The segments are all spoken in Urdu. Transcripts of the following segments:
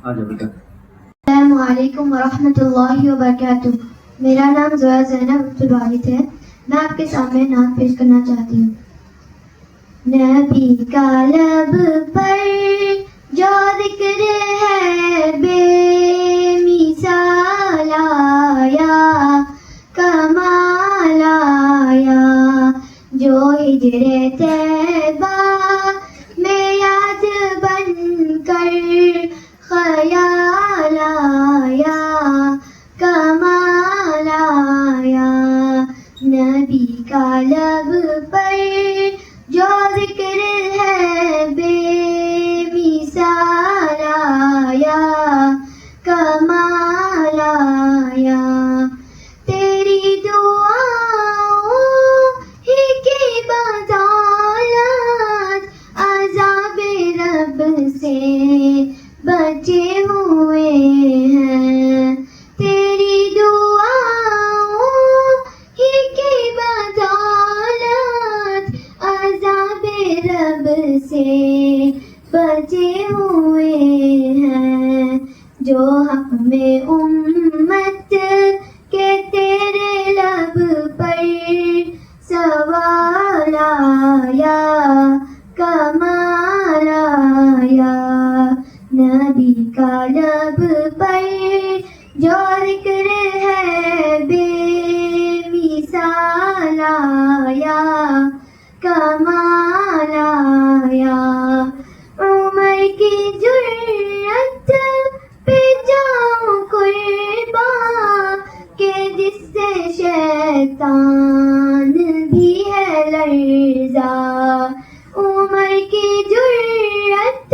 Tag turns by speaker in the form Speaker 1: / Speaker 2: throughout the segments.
Speaker 1: السلام علیکم ورحمۃ اللہ وبرکاتہ. میرا نام زویا زینب عبدالواحد ہے. میں آپ کے سامنے نعت پیش کرنا چاہتی ہوں. نبی کا لب پر جو ذکر ہے بے مثال آیا، کمال آیا، جو ہجر طیبہ میں یاد بن کر خیال آیا، کمال آیا. نبی کا لب پر جو ذکر ہے بے مثال آیا، کمال آیا. تیری دعاؤں ہی کی بدولت عذاب رب سے بچے ہوئے ہیں. تیری دعاؤں ہی کی بدولت عذاب رب سے بچے ہوئے ہیں. جو حق میں امت کے تیرے لب پر سوال آیا، کمال آیا. نبی کا لب پر جو ذکر ہے بے مثال آیا، کمال آیا. عمر کی جرأت پہ جاؤں قربان کہ جس سے شیطان بھی ہے لرزا. عمر کی جرأت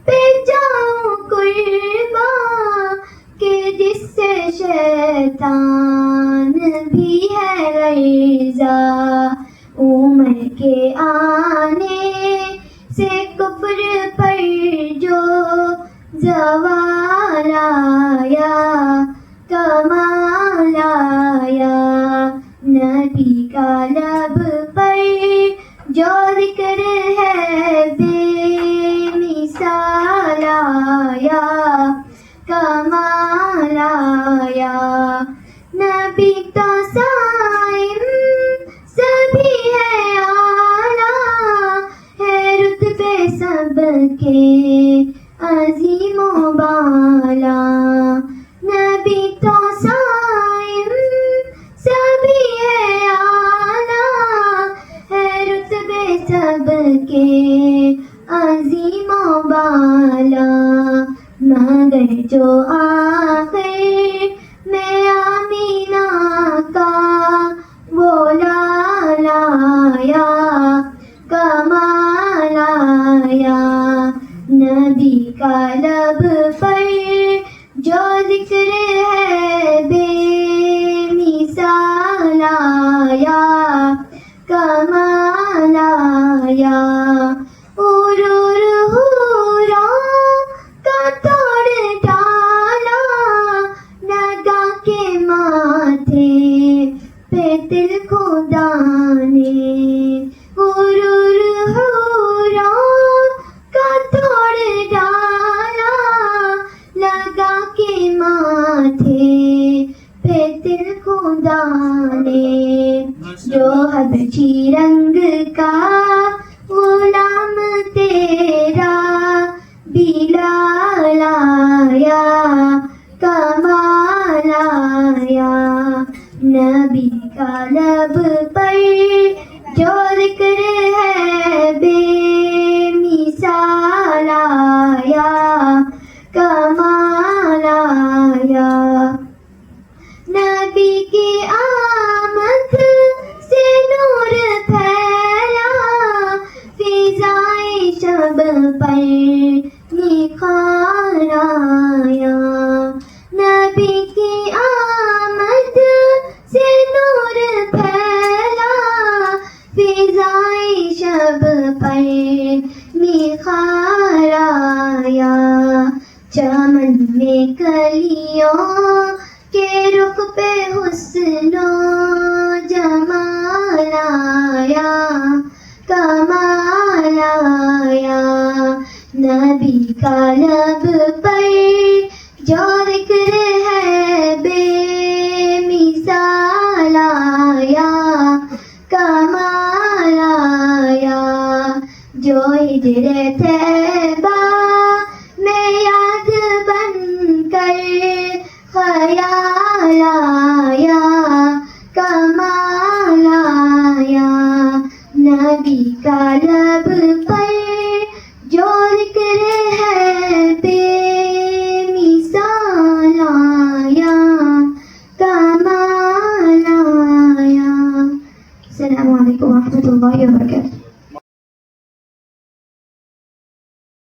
Speaker 1: پہ جاؤں قربان کہ جس سے شیطان بھی ہے لرزا. عمر کے آنے سے کفر پر جو زوال آیا، کمال آیا. نبی کا لب پر جو ذکر ہے بے مثال آیا، کمال آیا. نبی تو صائم سبھی ہے اعلیٰ، ہے رتبے سب کے عظیم و بالا. نبی تو صائم سبھی ہے اعلیٰ، ہے رتبے سب کے عظیم و بالا. مگر جو آخر میں آمینہ کا وہ لال آیا، کمال آیا. نبی کا لب پر جو ذکر ہے بے مثال آیا، کمال آیا. کا توڑ ڈالا لگا کے ماتھے پہ دل خدا نے. کا توڑ ڈالا لگا کے ماتھے پہ دل خدا نے. جو حبشی رنگ کا غلام تیرا بلال آیا، کمال آیا. نبی کا لب پر جو ذکر ہے بے مثال آیا، کمال آیا. نبی کی آمد سے نور پھیلا، فضائے شب پر نکھار آیا. نبی کی آمد سے نور پھیلا، فضائے شب پر نکھار آیا. چمن میں کلیوں کے رخ پہ حسن و جمال آیا، کمال آیا. نبی کا لب پر جو ذکر ہے بے مثال آیا، کمال آیا، جو ہجر طیبہ میں یاد بن کر خیال آیا، کمال آیا، نبی کا لب پر جو ذکر ہے بے مثال آیا، کمال آیا۔ السلام علیکم ورحمۃ اللہ وبرکاتہ۔